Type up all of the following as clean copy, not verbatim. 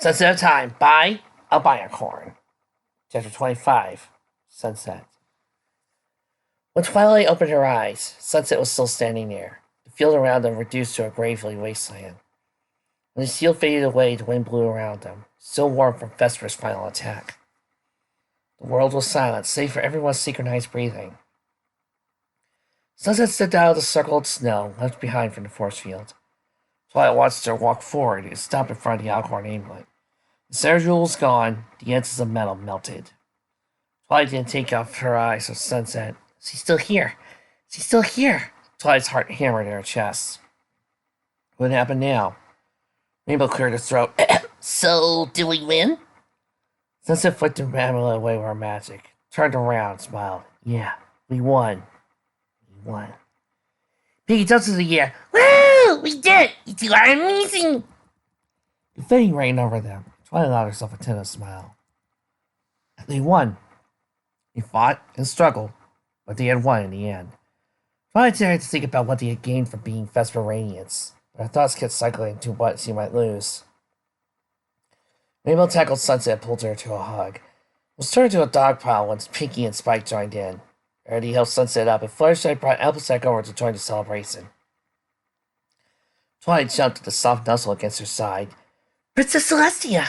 Sunset time. Buy. I'll buy a corn. Chapter 25. Sunset. When Twilight opened her eyes, Sunset was still standing there, the field around them reduced to a gravely wasteland. When the seal faded away, the wind blew around them, still warm from Vesper's final attack. The world was silent, save for everyone's synchronized breathing. Sunset stepped out of the circle of snow left behind from the force field. Twilight watched her walk forward and stop in front of the Alcorn amulet. The center jewel was gone, the edges of metal melted. Twilight didn't take off her eyes from Sunset. She's still here. She's still here. Twilight's heart hammered in her chest. What happened now? Rainbow cleared her throat. So, did we win? Sunset flicked the amulet away with her magic, turned around, smiled. Yeah, we won. We won. Piggy jumped into the air. Woo! We did it! You two are amazing! Confetti rained over them. Twilight allowed herself a tentative smile. They won. They fought and struggled, but they had won in the end. Twilight started to think about what they had gained from being Vesper Radiants, but her thoughts kept cycling to what she might lose. Rainbow tackled Sunset and pulled her to a hug. It was turned to a dog pile once Pinky and Spike joined in. Eddie helped Sunset up, and Fluttershy brought Applejack over to join the celebration. Twilight jumped at the soft nuzzle against her side. Princess Celestia!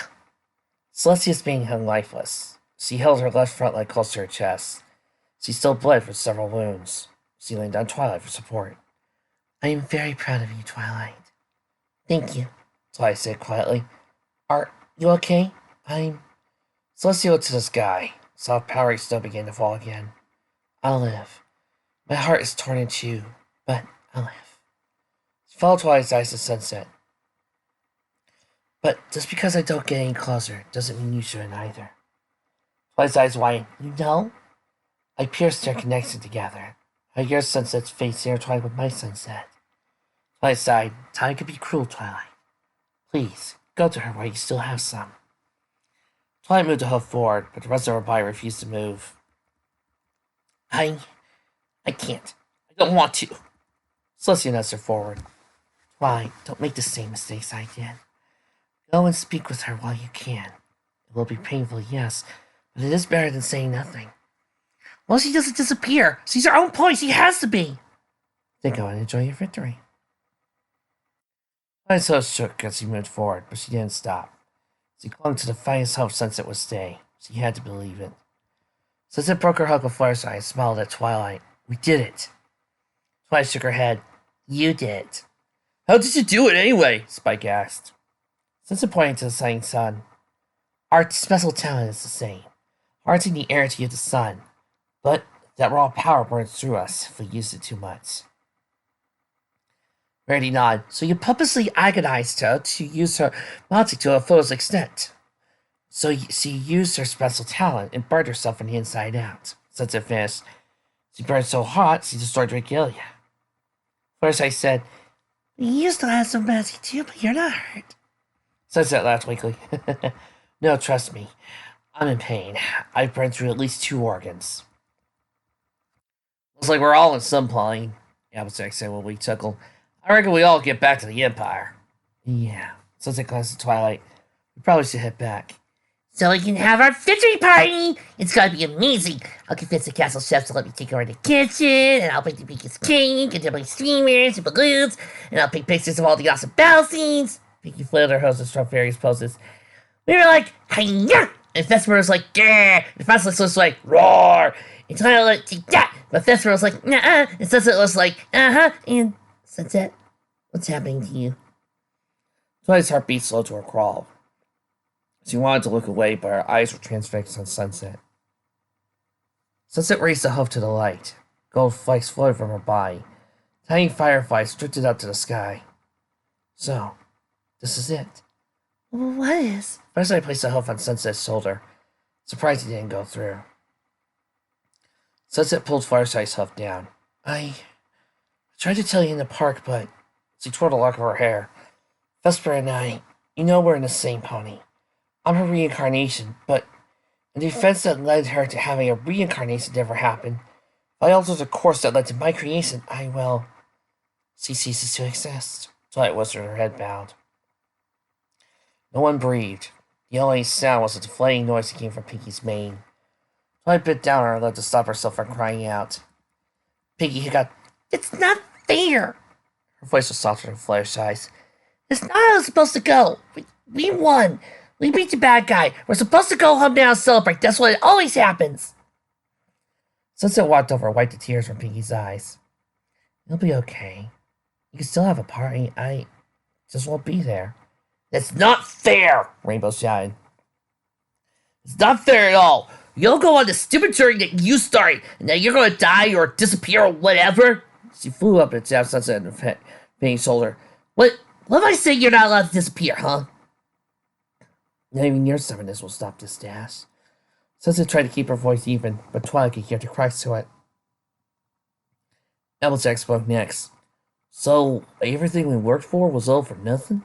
Celestia's being hung lifeless. She held her left front leg close to her chest. She still bled from several wounds. She leaned on Twilight for support. I am very proud of you, Twilight. Thank you, Twilight said quietly. Are you okay? Celestia looked to the sky. Soft powdery snow began to fall again. I'll live. My heart is torn in two, but I'll live. She followed Twilight's eyes to Sunset. But just because I don't get any closer doesn't mean you shouldn't either. Twilight's eyes widened. You know? I pierced their connection together. I hear Sunset's face intertwined with my sunset. Twilight sighed. Time could be cruel, Twilight. Please, go to her while you still have some. Twilight moved a hoof forward, but the rest of her body refused to move. I can't. I don't want to. Celestia nudged her forward. Twilight, don't make the same mistakes I did. Go and speak with her while you can. It will be painful, yes, but it is better than saying nothing. Well, she doesn't disappear. She's her own point. She has to be. Then go and enjoy your victory. Twilight's head shook as she moved forward, but she didn't stop. She clung to the finest hope Sunset would stay. She had to believe it. Sunset broke her hug with Fluttershy and smiled at Twilight. We did it. Twilight shook her head. You did it. How did you do it anyway? Spike asked. Sunset pointed to the setting sun. Our special talent is the same. Harnessing the energy of the sun. But that raw power burns through us if we use it too much. Rarity nodded. So you purposely agonized her to use her magic to her fullest extent. So she used her special talent and burned herself from the inside out. Sunset finished. She burned so hot, she destroyed Regalia. First I said, you still have some magic too, but you're not hurt. Sunset laughed weakly. No, trust me. I'm in pain. I've burned through at least 2 organs. Looks like we're all in some plane, Applejack said when we chuckled. I reckon we all get back to the Empire. Yeah. Sunset glanced at Twilight. We probably should head back. So we can have our victory party! It's gonna be amazing! I'll convince the castle chefs to let me take over the kitchen, and I'll bring the biggest cake, and there'll be streamers and balloons, and I'll take pictures of all the awesome battle scenes. Pinky flailed her hoses from various poses. We were like, hi-ya! And Vesper was like, yeah! And Frostless was like, roar! And Twilight was like, yeah! But Vesper was like, nah-uh! And Sunset was like, uh-huh! And Sunset, what's happening to you? Twilight's heartbeat slowed to a crawl. She wanted to look away, but her eyes were transfixed on Sunset. Sunset raised a hoof to the light. Gold flakes floated from her body. Tiny fireflies drifted up to the sky. So, this is it. What is? First I placed a hoof on Sunset's shoulder. Surprised it didn't go through. Sunset pulled Fluttershy's hoof down. I tried to tell you in the park, but she twirled a lock of her hair. Vesper and I, you know we're in the same pony. I'm her reincarnation, but in the defense that led her to having a reincarnation never happen, if I altered the course that led to my creation, she ceases to exist. Twilight whispered, her head bowed. No one breathed. The only sound was a deflating noise that came from Pinky's mane. Twilight bit down on her lip to stop herself from crying out. Pinky hiccupped. It's not fair! Her voice was softer than Fluttershy's. It's not how it's supposed to go. We won. We beat the bad guy. We're supposed to go home now and celebrate. That's what always happens. Sunset walked over and wiped the tears from Pinky's eyes. You'll be okay. You can still have a party. I just won't be there. That's not fair, Rainbow shouted. It's not fair at all. You'll go on the stupid journey that you started, and now you're going to die or disappear or whatever. She flew up and tapped Sunset on Pinky's shoulder. What if I say you're not allowed to disappear, huh? Not even your stubbornness will stop this dash. Sunset tried to keep her voice even, but Twilight could hear the cracks to it. Applejack spoke next. So, everything we worked for was all for nothing?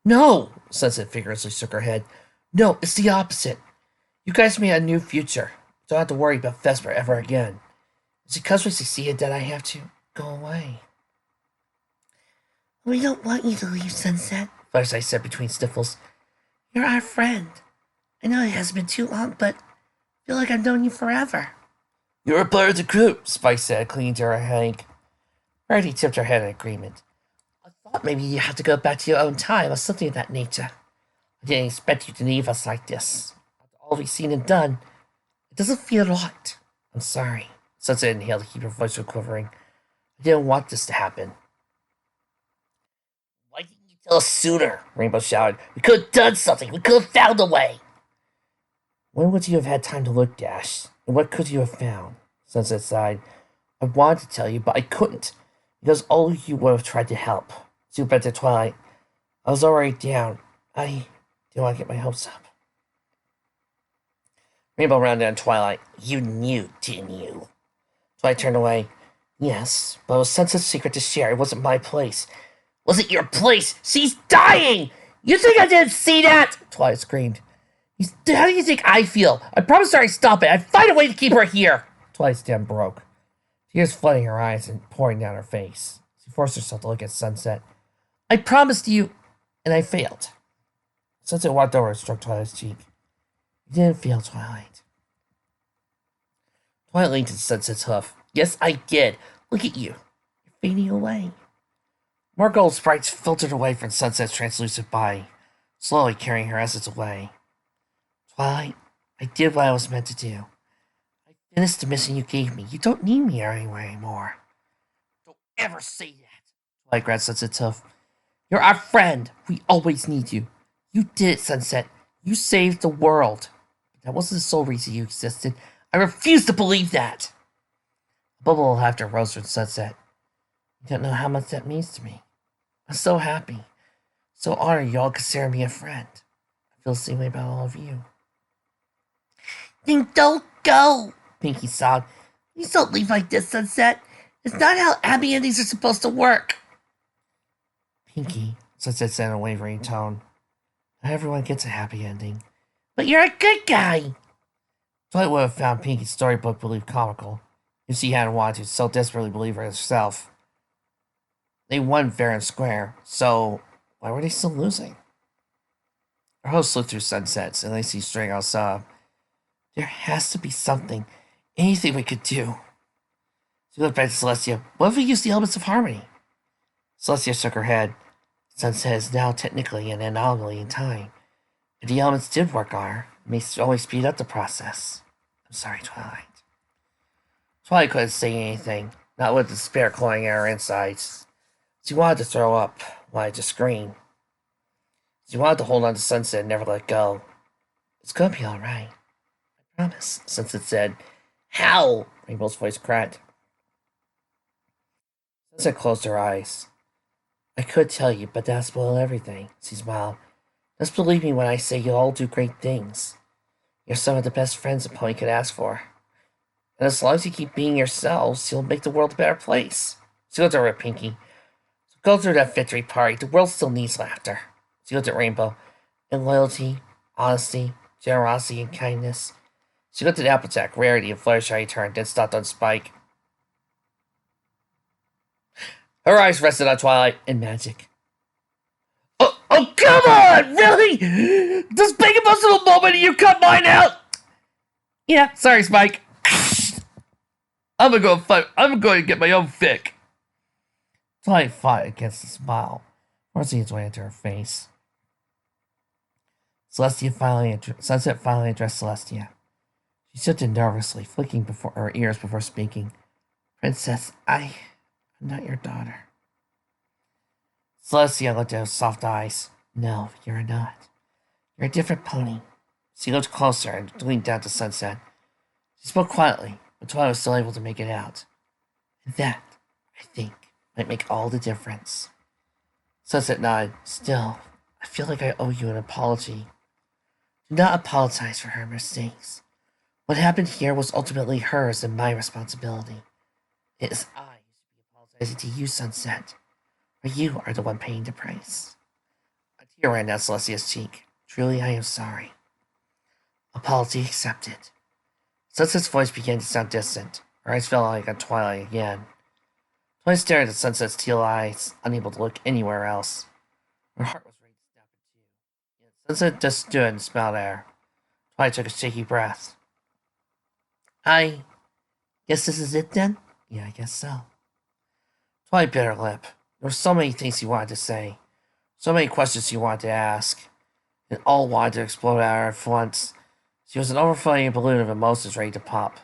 No, Sunset vigorously shook her head. No, it's the opposite. You guys made a new future. Don't have to worry about Vesper ever again. It's because we succeeded that I have to go away. We don't want you to leave, Sunset, Fluttershy said between sniffles. You're our friend. I know it hasn't been too long, but I feel like I've known you forever. You're a part of the group, Spike said, clinging to her hank. Rarity tipped her head in agreement. I thought maybe you had to go back to your own time or something of that nature. I didn't expect you to leave us like this. After all we've seen and done, it doesn't feel right. I'm sorry. Sunset inhaled to keep her voice from quivering. I didn't want this to happen. Why didn't you tell us sooner? Rainbow shouted. We could have done something. We could have found a way. When would you have had time to look, Dash? And what could you have found? Sunset sighed. I wanted to tell you, but I couldn't, because all of you would have tried to help. Soup at the Twilight. I was already down. I didn't want to get my hopes up. Rainbow rounded on Twilight. You knew, didn't you? Twilight turned away. Yes, but it was Sunset's secret to share. It wasn't my place. Wasn't your place? She's dying! You think I didn't see that? Twilight screamed. How do you think I feel? I promised her I'd stop it. I'd find a way to keep her here. Twilight's stem broke. Tears flooding her eyes and pouring down her face. She forced herself to look at Sunset. I promised you, and I failed. Sunset walked over and stroked Twilight's cheek. You didn't fail, Twilight. Twilight leaned to Sunset's hoof. Yes, I did. Look at you. You're fading away. More gold sprites filtered away from Sunset's translucent body, slowly carrying her essence away. Twilight, I did what I was meant to do. I finished the mission you gave me. You don't need me anymore. Don't ever say that. Twilight grabbed Sunset's hoof. You're our friend. We always need you. You did it, Sunset. You saved the world. But that wasn't the sole reason you existed. I refuse to believe that. A bubble of laughter rose from Sunset. You don't know how much that means to me. I'm so happy. So honored you all consider me a friend. I feel the same way about all of you. Then don't go, Pinky sobbed. Please don't leave like this, Sunset. It's not how happy endings are supposed to work. Pinky, Sunset said in a wavering tone. Not everyone gets a happy ending. But you're a good guy. Twilight would have found Pinky's storybook belief comical if she hadn't wanted to so desperately believe her herself. They won fair and square, so why were they still losing? Her host looked through Sunsets and Lacey string out sob. There has to be something, anything we could do. She looked back to Celestia. What if we use the elements of harmony? Celestia shook her head. Sunset is now technically an anomaly in time. If the elements did work on her, it may only speed up the process. I'm sorry, Twilight. Twilight couldn't say anything, not with despair clawing at her insides. She wanted to throw up, wanted to scream. She wanted to hold on to Sunset and never let go. It's gonna be alright. I promise, Sunset said. How? Rainbow's voice cracked. Sunset closed her eyes. I could tell you, but that'd spoil everything, she smiled. Just believe me when I say you'll all do great things. You're some of the best friends a pony could ask for. And as long as you keep being yourselves, you'll make the world a better place. She looked over at Pinky. So go through that victory party. The world still needs laughter. She looked at Rainbow. And loyalty, honesty, generosity, and kindness. She looked at Applejack, Rarity, and Fluttershy turned, then stopped on Spike. Her eyes rested on Twilight and Magic. Oh, okay! Come on, really? This big emotional moment and you cut mine out? Yeah, sorry, Spike. I'm gonna go fight. I'm going to get my own fic. Twilight fought against the smile, forcing its way into her face. Sunset finally addressed Celestia. She shifted nervously, flicking before her ears before speaking. Princess, I'm not your daughter. Celestia looked at her soft eyes. No, you're not. You're a different pony. She looked closer and leaned down to Sunset. She spoke quietly, but Twilight was still able to make it out. And that, I think, might make all the difference. Sunset nodded. Still, I feel like I owe you an apology. Do not apologize for her mistakes. What happened here was ultimately hers and my responsibility. It is I who should be apologizing to you, Sunset. For you are the one paying the price. A tear ran down Celestia's cheek. Truly, I am sorry. Apology accepted. Sunset's voice began to sound distant. Her eyes fell like on Twilight again. Twilight stared at Sunset's teal eyes, unable to look anywhere else. Her heart was ready to snap in two. Yet Sunset just stood and smiled at her. Twilight took a shaky breath. I guess this is it then? Yeah, I guess so. Twilight bit her lip. There were so many things she wanted to say, so many questions she wanted to ask, and all wanted to explode at her at once. She was an overflowing balloon of emotions ready to pop.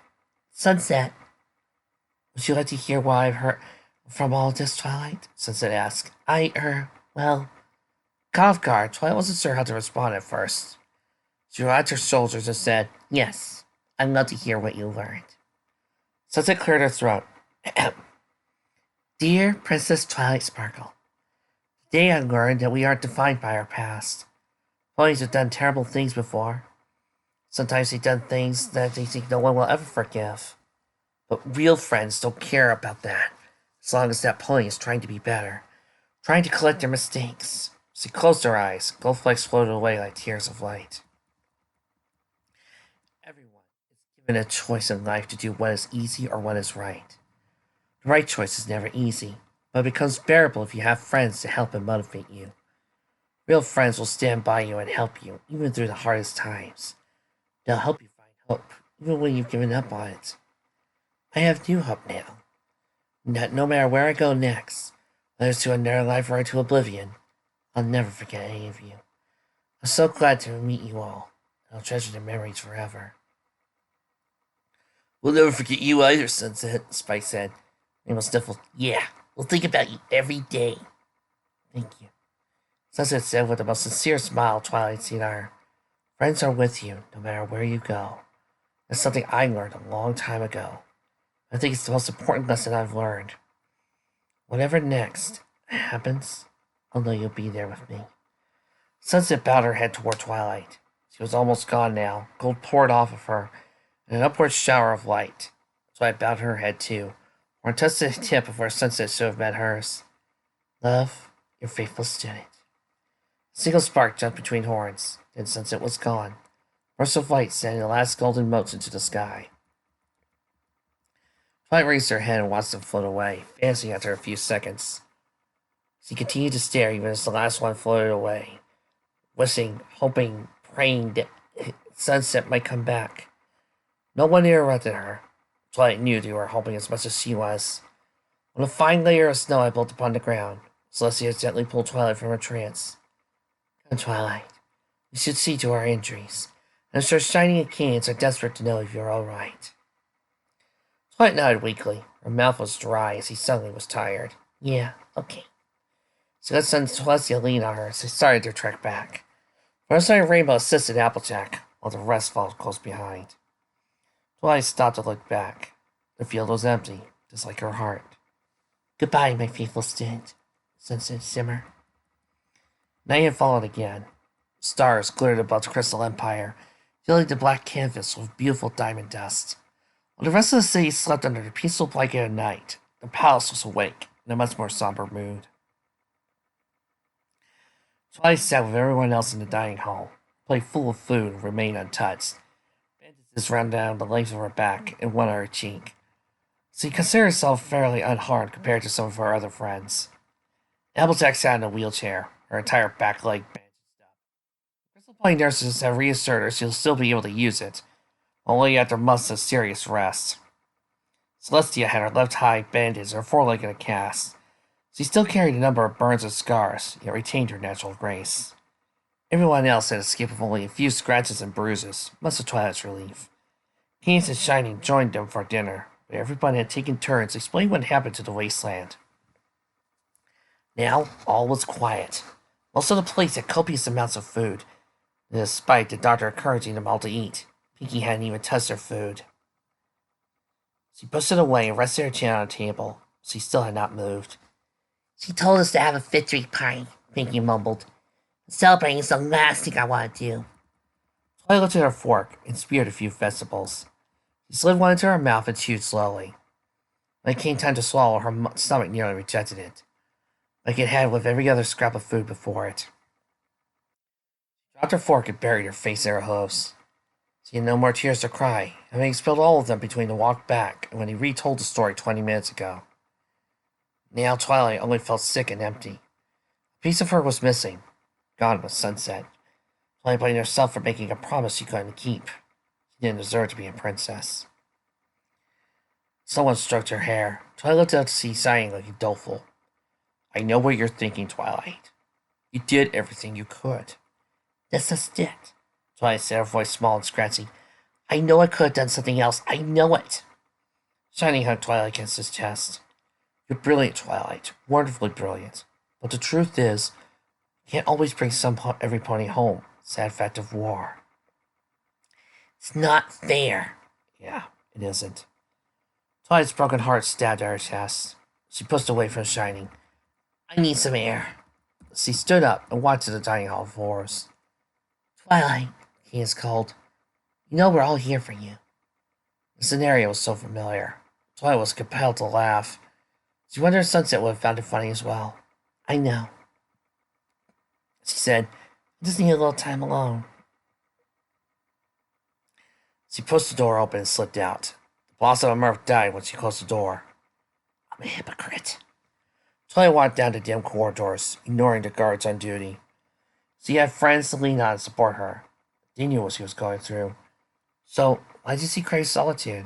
Sunset, would you like to hear what I've heard from all this, Twilight? Sunset asked. Well, caught off guard, Twilight wasn't sure how to respond at first. She relaxed her shoulders and said, Yes, I'd love to hear what you learned. Sunset cleared her throat. Dear Princess Twilight Sparkle, today I learned that we aren't defined by our past. Ponies have done terrible things before. Sometimes they've done things that they think no one will ever forgive. But real friends don't care about that, as long as that pony is trying to be better, trying to collect their mistakes. She closed her eyes. Gold flakes floated away like tears of light. Everyone is given a choice in life to do what is easy or what is right. The right choice is never easy, but it becomes bearable if you have friends to help and motivate you. Real friends will stand by you and help you, even through the hardest times. They'll help you find hope, even when you've given up on it. I have new hope now. That no matter where I go next, whether it's to another life or to oblivion, I'll never forget any of you. I'm so glad to meet you all, and I'll treasure the memories forever. We'll never forget you either, Sunset, Spike said. Mabel sniffled. Yeah, we'll think about you every day. Thank you. Sunset said with the most sincere smile Twilight had seen on her. Friends are with you, no matter where you go. That's something I learned a long time ago. I think it's the most important lesson I've learned. Whatever next happens, I'll know you'll be there with me. Sunset bowed her head toward Twilight. She was almost gone now. Gold poured off of her in an upward shower of light. Twilight bowed her head too, or touched the tip of where Sunset should have met hers. Love, your faithful student. A single spark jumped between horns. Then Sunset was gone. Bursts of light sending the last golden motes into the sky. Twilight raised her head and watched them float away, fancying after a few seconds. She continued to stare even as the last one floated away, wishing, hoping, praying that Sunset might come back. No one interrupted her. Twilight knew they were hoping as much as she was. When a fine layer of snow had built upon the ground, Celestia gently pulled Twilight from her trance. Come, Twilight. We should see to our injuries. I'm sure Shining and Cadance are desperate to know if you're all right. Twilight nodded weakly. Her mouth was dry as he suddenly was tired. Yeah, okay. She let Celestia lean on her as they started their trek back. Firefly Rainbow assisted Applejack, while the rest followed close behind. Twilight stopped to look back. The field was empty, just like her heart. Goodbye, my faithful student, Sunset simmer. Night had fallen again. Stars glittered above the Crystal Empire, filling the black canvas with beautiful diamond dust. While the rest of the city slept under the peaceful blanket of night, the palace was awake in a much more somber mood. Twilight sat with everyone else in the dining hall, her plate full of food and remained untouched. Bandages ran down the length of her back and one on her cheek. She considered herself fairly unharmed compared to some of her other friends. Applejack sat in a wheelchair, her entire back leg bandaged Crystal Point nurses have reassured her she'll still be able to use it, only after months of serious rest. Celestia had her left eye bandaged and her foreleg in a cast. She still carried a number of burns and scars, yet retained her natural grace. Everyone else had escaped with only a few scratches and bruises, much to Twilight's relief. Cadance and Shining joined them for dinner, but everyone had taken turns explaining what happened to the wasteland. Now, all was quiet. Most of the plates had copious amounts of food. Despite the doctor encouraging them all to eat, Pinkie hadn't even touched her food. She pushed it away and rested her chin on a table. She still had not moved. She told us to have a victory party, Pinkie mumbled. Celebrating is the last thing I want to do. Twilight looked at her fork and speared a few vegetables. She slid one into her mouth and chewed slowly. When it came time to swallow, her stomach nearly rejected it, like it had with every other scrap of food before it. She dropped her fork and buried her face in her hooves. She had no more tears to cry, having expelled all of them between the walk back and when he retold the story 20 minutes ago. Now Twilight only felt sick and empty. A piece of her was missing. Gone was Sunset. Twilight blamed herself for making a promise she couldn't keep. She didn't deserve to be a princess. Someone stroked her hair. Twilight looked out to see Shining looking doleful. I know what you're thinking, Twilight. You did everything you could. That's just it. Twilight said, her voice small and scratchy. I know I could have done something else. I know it. Shining hugged Twilight against his chest. You're brilliant, Twilight. Wonderfully brilliant. But the truth is, you can't always bring every pony home. Sad fact of war. It's not fair. Yeah, it isn't. Twilight's broken heart stabbed at her chest. She pushed away from Shining. I need some air. She stood up and walked to the dining hall floors. Twilight, Cadance called. You know we're all here for you. The scenario was so familiar. Twilight was compelled to laugh. She wondered if Sunset would have found it funny as well. I know, she said. I just need a little time alone. She pushed the door open and slipped out. The Blossom of Mirth died when she closed the door. I'm a hypocrite. Twilight walked down the dim corridors, ignoring the guards on duty. She had friends to lean on and support her. They knew what she was going through. So, why did she crave solitude?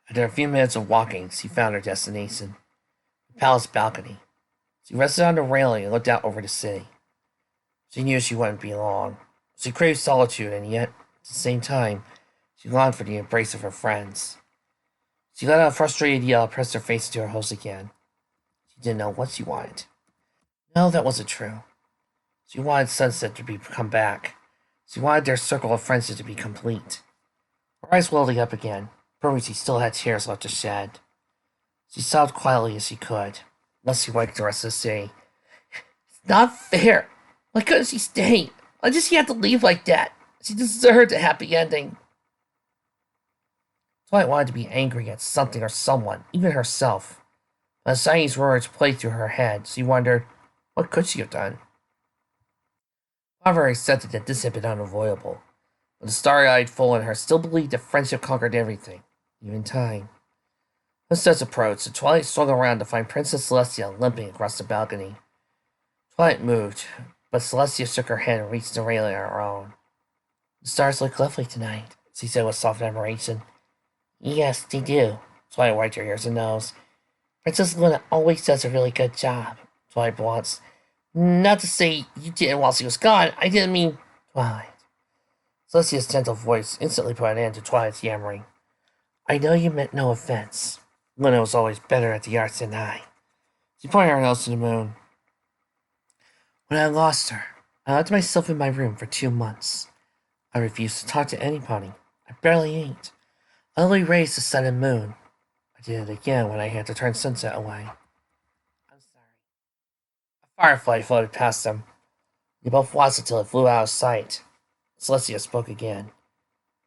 After a few minutes of walking, she found her destination, the palace balcony. She rested on the railing and looked out over the city. She knew she wouldn't be long. She craved solitude, and yet, at the same time, she longed for the embrace of her friends. She let out a frustrated yell and pressed her face to her host again. She didn't know what she wanted. No, that wasn't true. She wanted Sunset to come back. She wanted their circle of friendship to be complete. Her eyes welling up again, proving she still had tears left to shed. She sobbed quietly as she could, lest she wake the rest of the city. It's not fair. Why couldn't she stay? Why did she have to leave like that? She deserved a happy ending. Twilight wanted to be angry at something or someone, even herself. But as Shining's words played through her head, she wondered, what could she have done? However, accepted that this had been unavoidable. But the starry-eyed fool in her still believed that friendship conquered everything, even time. Footsteps approached, and Twilight swung around to find Princess Celestia limping across the balcony. Twilight moved, but Celestia shook her head and reached the railing on her own. The stars look lovely tonight, she said with soft admiration. Yes, they do. Twilight wiped her ears and nose. Princess Luna always does a really good job, Twilight blunched. Not to say you didn't while she was gone. I didn't mean... Twilight. Celestia's gentle voice instantly put an end to Twilight's yammering. I know you meant no offense. Luna was always better at the arts than I. She pointed her nose to the moon. When I lost her, I locked myself in my room for 2 months. I refused to talk to anybody. I barely ate. I only raised the sun and moon. I did it again when I had to turn Sunset away. I'm sorry. A firefly floated past them. They both watched until it flew out of sight. Celestia spoke again.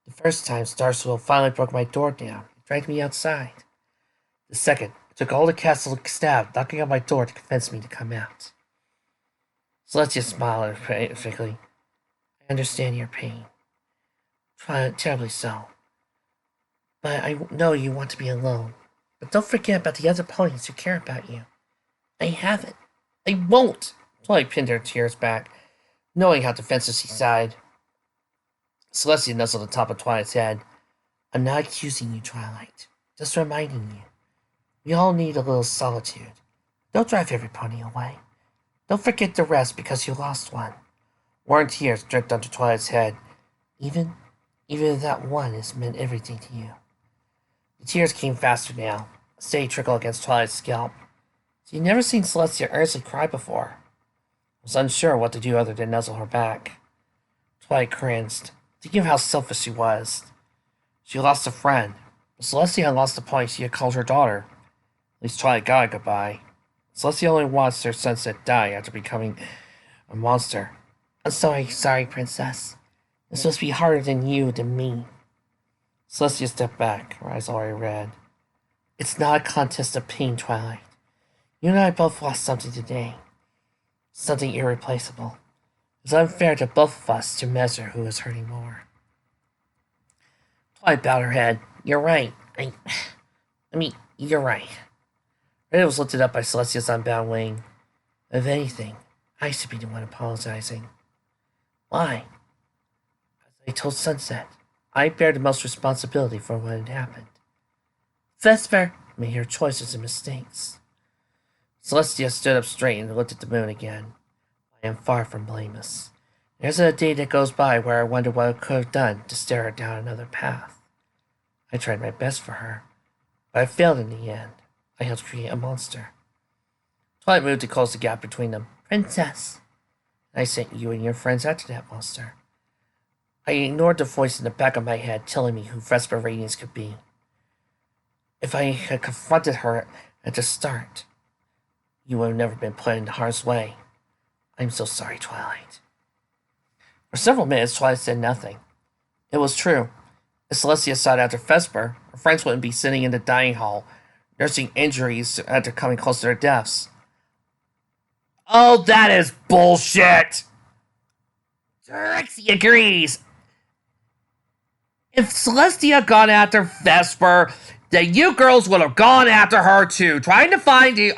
The first time Starswirl finally broke my door down and dragged me outside. The second, it took all the castle staff knocking on my door to convince me to come out. Celestia smiled emphatically. I understand your pain. Terribly so. But I know you want to be alone. But don't forget about the other ponies who care about you. I haven't. I won't. Twilight pinned her tears back. Knowing how defensive she sighed, Celestia nuzzled the top of Twilight's head. I'm not accusing you, Twilight. Just reminding you. We all need a little solitude. Don't drive every pony away. Don't forget to rest because you lost one. Warm tears dripped onto Twilight's head. Even if that one has meant everything to you. The tears came faster now, a steady trickle against Twilight's scalp. She had never seen Celestia earnestly cry before. Was unsure what to do other than nuzzle her back. Twilight cringed, thinking of how selfish she was. She lost a friend, but Celestia had lost the pony she had called her daughter. At least Twilight got a goodbye. Celestia only watched her sunset die after becoming a monster. I'm sorry, Princess. It's supposed to be harder than you than me. Celestia stepped back, her eyes already red. It's not a contest of pain, Twilight. You and I both lost something today. Something irreplaceable. It's unfair to both of us to measure who is hurting more. Twilight bowed her head. You're right. You're right. Her head was lifted up by Celestia's unbound wing. If anything, I should be the one apologizing. Why? As I told Sunset, I bear the most responsibility for what had happened. Vesper made her choices and mistakes. Celestia stood up straight and looked at the moon again. I am far from blameless. There isn't a day that goes by where I wonder what I could have done to steer her down another path. I tried my best for her, but I failed in the end. I helped create a monster. Twilight moved to close the gap between them. Princess, I sent you and your friends after that monster. I ignored the voice in the back of my head telling me who Vesper Radiance could be. If I had confronted her at the start, you would have never been put in harm's way. I'm so sorry, Twilight. For several minutes, Twilight said nothing. It was true. If Celestia sought after Vesper, her friends wouldn't be sitting in the dining hall, nursing injuries after coming close to their deaths. Oh, that is bullshit! Trixie agrees. If Celestia had gone after Vesper, then you girls would have gone after her too, trying to find the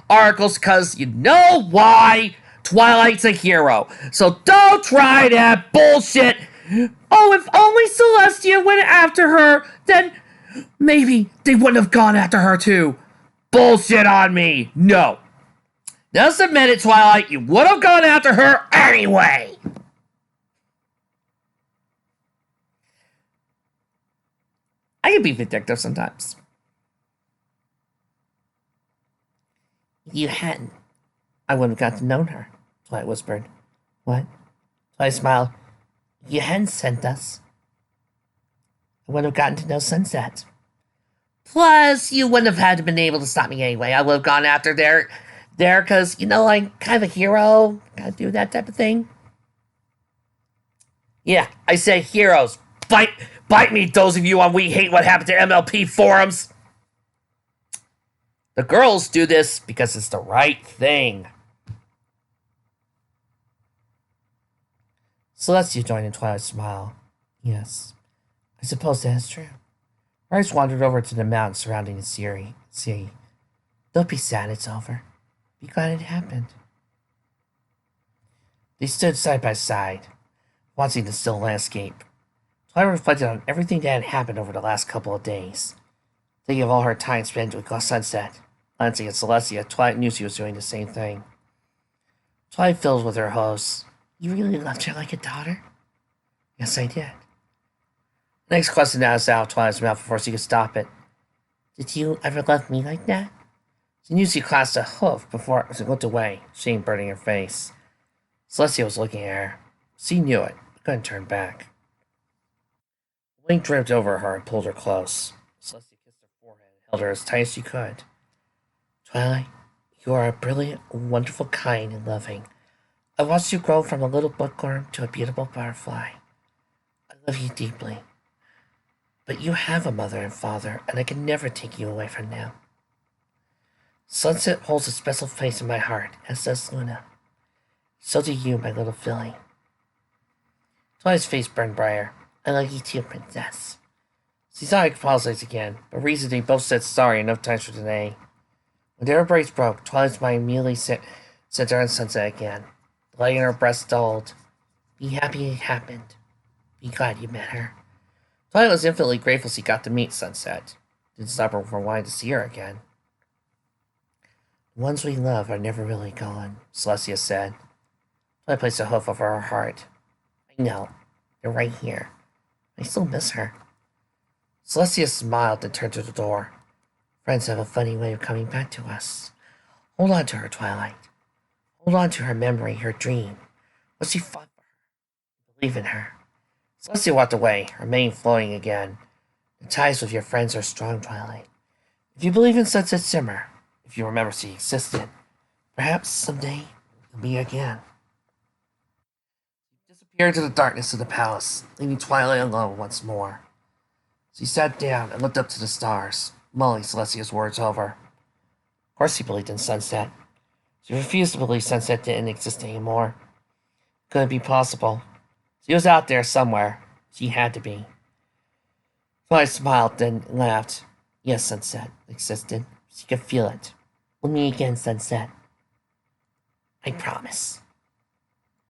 articles because you know why Twilight's a hero. So don't try that bullshit. Oh, if only Celestia went after her, then maybe they wouldn't have gone after her too. Bullshit on me. No. Just admit it, Twilight. You would have gone after her anyway. I can be vindictive sometimes. If you hadn't, I wouldn't have got to know her, Twilight whispered. What? Twilight smiled. If you hadn't sent us, I wouldn't have gotten to know Sunset. Plus, you wouldn't have had to been able to stop me anyway. I would have gone after there, because, you know, I'm kind of a hero. Gotta do that type of thing. Yeah, I say heroes. Bite me, those of you on We Hate What Happened to MLP forums. The girls do this because it's the right thing. Celestia joined in Twilight's smile. Yes, I suppose that is true. Her eyes wandered over to the mountains surrounding the sea. Don't be sad it's over. Be glad it happened. They stood side by side, watching the still landscape. Twilight reflected on everything that had happened over the last couple of days. Thinking of all her time spent with Sunset, glancing at Celestia, Twilight knew she was doing the same thing. Twilight filled with her hopes. You really loved her like a daughter? Yes, I did. The next question was out of Twilight's mouth before she could stop it. Did you ever love me like that? She knew she clasped a hoof before she looked away, shame burning her face. Celestia was looking at her. She knew it, but couldn't turn back. Wing dripped over her and pulled her close. Celestia kissed her forehead and held her as tight as she could. Twilight, you are a brilliant, wonderful, kind, and loving. I watched you grow from a little bookworm to a beautiful butterfly. I love you deeply. But you have a mother and father, and I can never take you away from them. Sunset holds a special place in my heart, as does Luna. So do you, my little filly. Twilight's face burned brighter. I love you too, Princess. She saw I apologize again, but reasoned they both said sorry enough times for today. When their embrace broke, Twilight's mind immediately centered on Sunset again. The light in her breast dulled. Be happy it happened. Be glad you met her. Twilight was infinitely grateful she got to meet Sunset. Didn't stop her from wanting to see her again. The ones we love are never really gone, Celestia said. Twilight placed a hoof over her heart. I know. They're right here. I still miss her. Celestia smiled and turned to the door. Friends have a funny way of coming back to us. Hold on to her, Twilight. Hold on to her memory, her dream. What she fought for her. Believe in her. Celestia walked away, her mane flowing again. The ties with your friends are strong, Twilight. If you believe in Sunset Simmer, if you remember she existed, perhaps someday you'll meet again. She disappeared into the darkness of the palace, leaving Twilight alone once more. She sat down and looked up to the stars, mulling Celestia's words over. Of course she believed in Sunset. She refused to believe Sunset didn't exist anymore. Couldn't be possible. She was out there somewhere. She had to be. Twilight smiled, then laughed. Yes, Sunset existed. She could feel it. We'll meet again, Sunset. I promise.